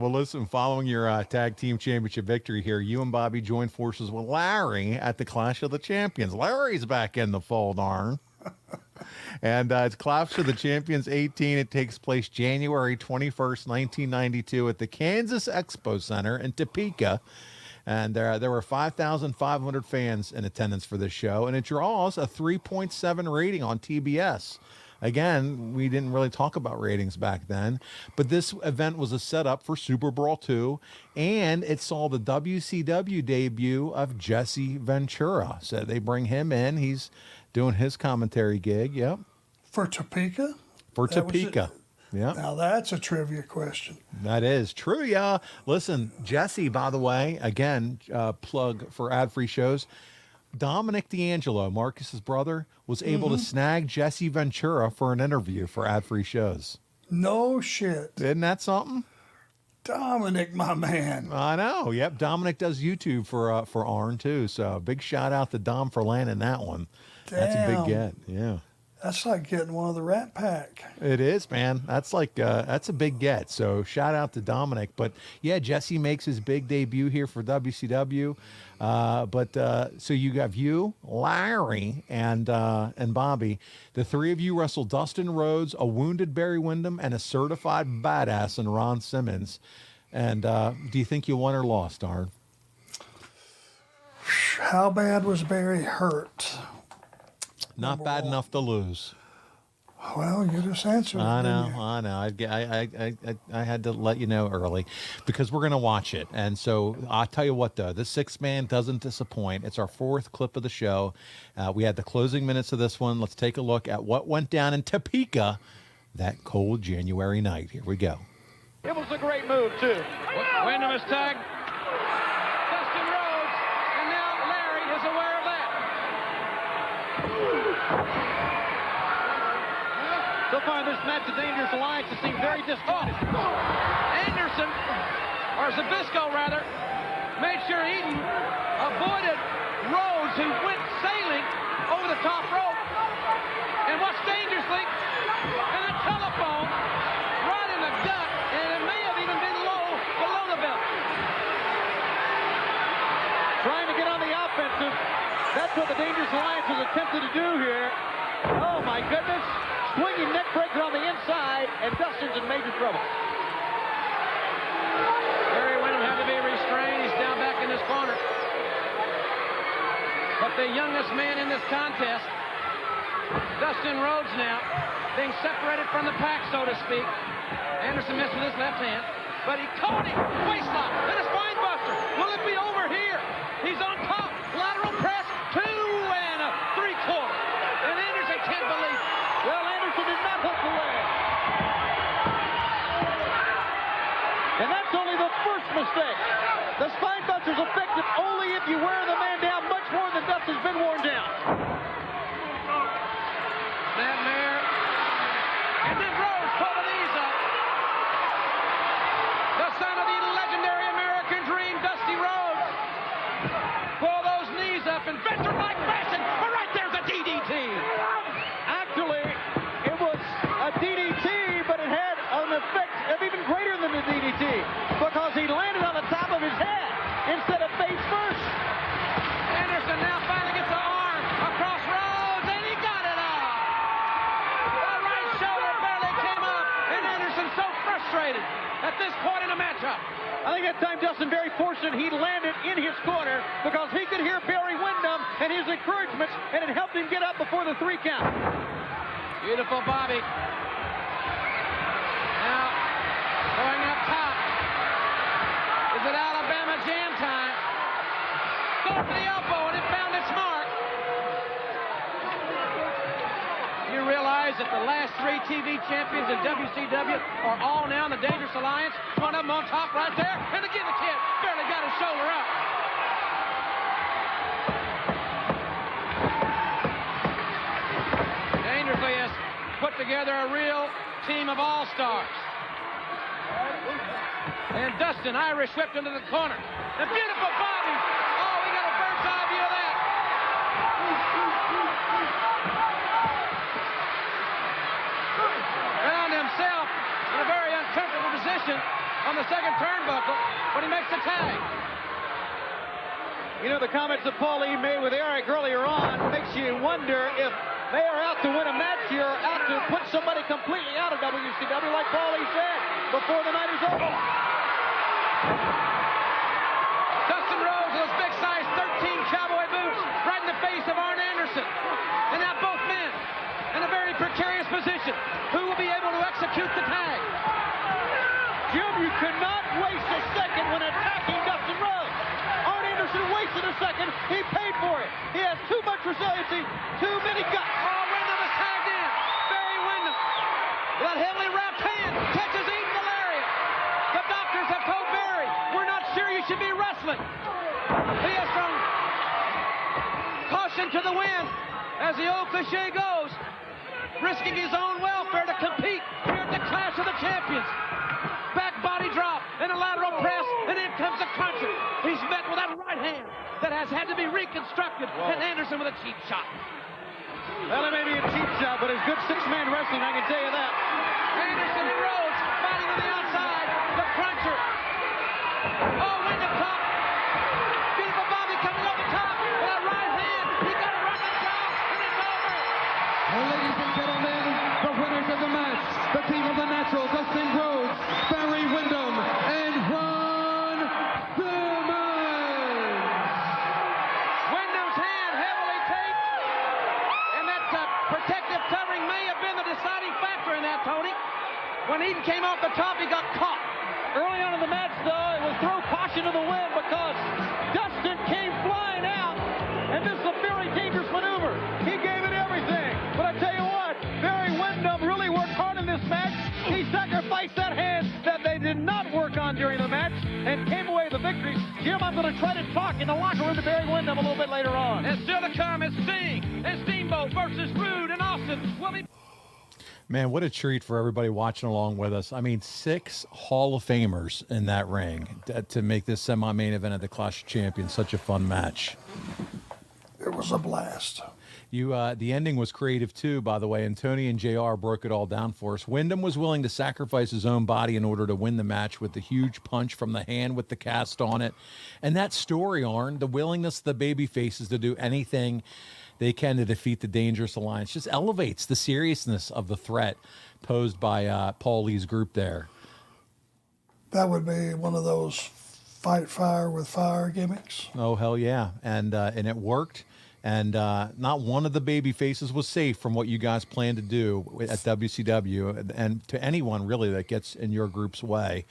Well, listen, following your tag team championship victory here, you and Bobby joined forces with Larry at the Clash of the Champions. Larry's back in the fold, Arn. And it's Clash of the Champions 18. It takes place January 21st, 1992 at the Kansas Expo Center in Topeka. And there were 5,500 fans in attendance for this show. And it draws a 3.7 rating on TBS. Again, we didn't really talk about ratings back then, but this event was a setup for Super Brawl 2, and it saw the WCW debut of Jesse Ventura. So they bring him in. He's doing his commentary gig. Yep. For Topeka? For Topeka. Yeah. Now that's a trivia question. That is true. Yeah. Listen, Jesse, by the way, again, plug for ad-free shows. Dominic D'Angelo, Marcus's brother, was able to snag Jesse Ventura for an interview for ad-free shows. No shit. Isn't that something? Dominic, my man. I know. Yep. Dominic does YouTube for Arn too. So big shout out to Dom for landing that one. Damn. That's a big get. Yeah. That's like getting one of the Rat Pack. It is, man. That's like that's a big get. So shout out to Dominic. But yeah, Jesse makes his big debut here for WCW. So you have you, Larry, and Bobby. The three of you wrestle Dustin Rhodes, a wounded Barry Windham, and a certified badass in Ron Simmons. And do you think you won or lost, Arn? How bad was Barry hurt? Not bad enough to lose. Well, you just answered. I know. I had to let you know early because we're going to watch it. And so I'll tell you what, though, this six-man doesn't disappoint. It's our fourth clip of the show. We had the closing minutes of this one. Let's take a look at what went down in Topeka that cold January night. Here we go. It was a great move, too. Wyndham is tagged. Dustin Rhodes, and now Larry is aware of that. So far, this match, the Dangerous Alliance has seemed very disjointed. Anderson, or Zabisco rather, made sure Eden avoided Rhodes, who went sailing over the top rope and watched dangerously, and a telephone right in the gut, and it may have even been low below the belt. Trying to get on the offensive. That's what the Dangerous Alliance has attempted to do here. Oh my goodness. Swinging neck breaker on the inside, and Dustin's in major trouble. Barry Windham had to be restrained. He's down back in this corner. But the youngest man in this contest, Dustin Rhodes now, being separated from the pack, so to speak. Anderson missed with his left hand, but he caught him. Waistlock, then a spinebuster. Will it be over here? He's on top. Lateral press, 2 3/4. And Anderson can't believe it. Well, Anderson did not hook the leg. And that's only the first mistake. The spinebuster's effective only if you wear the man down much more than Dustin's been worn down. Snapmare. And then Rhodes pulled the knees up. The son of the legendary American Dream, Dusty Rhodes. Pull those knees up in veteran-like fashion. But right there's a DDT. Actually, it was a DDT, but it had an effect of even greater than the DDT because he landed on the top of his head instead of face first. Anderson now finally gets the arm across Rhodes, and he got it off. The right shoulder barely came up, and Anderson's so frustrated at this point in the matchup. I think that time Dustin very fortunate he landed in his corner because he could hear Barry Windham and his encouragements, and it helped him get up before the 3 count. Beautiful Bobby. Now, going up top. Is it Alabama Jam time? Go for the elbow, and it found its mark. You realize that the last 3 TV champions in WCW are all now in the Dangerous Alliance. One of them on top right there, and again the kid barely got his shoulder up. Dangerously has put together a real team of all-stars. And Dustin, Irish whipped into the corner. The beautiful Bobby. Oh, we got a bird's eye view of that. Found himself in a very uncomfortable position. on the second turnbuckle, but he makes the tag. You know, the comments that Paul E. made with Eric earlier on makes you wonder if they are out to win a match here, or out to put somebody completely out of WCW, like Paul E. said, before the night is over. Dustin Rhodes, those big size 13 cowboy boots, right in the face of Arn Anderson. And now both men in a very precarious position. Who will be able to execute the tag? Jim, you cannot waste a second when attacking Dustin Rhodes. Arn Anderson wasted a second. He paid for it. He has too much resiliency, too many guts. Oh, Wyndham is tagged in. Barry Windham, with that heavily wrapped hand, catches Eaton the lariat. The doctors have told Barry, we're not sure you should be wrestling. He has thrown caution to the wind, as the old cliche goes, risking his own welfare to compete here at the Clash of the Champions. Back body drop and a lateral press, and in comes the cruncher. He's met with that right hand that has had to be reconstructed, and Anderson with a cheap shot. Well, it may be a cheap shot, but it's good six-man wrestling, I can tell you that. Anderson and Rhodes fighting on the outside. The cruncher. Oh, Wyndham top. Beautiful Bobby coming over top with that right hand. He got it right in the jaw, and it's over. Well, ladies and gentlemen, the winners of the match, the team of the Natural, Dustin Rhodes, Barry Windham, and Ron Simmons. Wyndham's hand heavily taped, and that protective covering may have been the deciding factor in that, Tony. When Eaton came off the top, he got caught. Early on in the match, though, it was throw caution to the wind because Dustin came flying out, and this is a very dangerous maneuver. He gave it everything. But I tell you what, Barry Windham really worked hard in this match. He sacrificed that hand that they did not work on during the match and came away with the victory. Jim, I'm going to try to talk in the locker room to Barry Windham a little bit later on. And still to come is Sting and Steamboat versus Rude and Austin. Will be... Man, what a treat for everybody watching along with us. I mean, 6 Hall of Famers in that ring to make this semi-main event at the Clash of Champions such a fun match. It was a blast. The ending was creative too, by the way, and Tony and JR broke it all down for us. Wyndham was willing to sacrifice his own body in order to win the match with the huge punch from the hand with the cast on it. And that story, Arn, the willingness of the baby faces to do anything they can to defeat the Dangerous Alliance, just elevates the seriousness of the threat posed by Paul Lee's group there. That would be one of those fight fire with fire gimmicks. Oh, hell yeah. And it worked. And not one of the baby faces was safe from what you guys plan to do at WCW and to anyone really that gets in your group's way.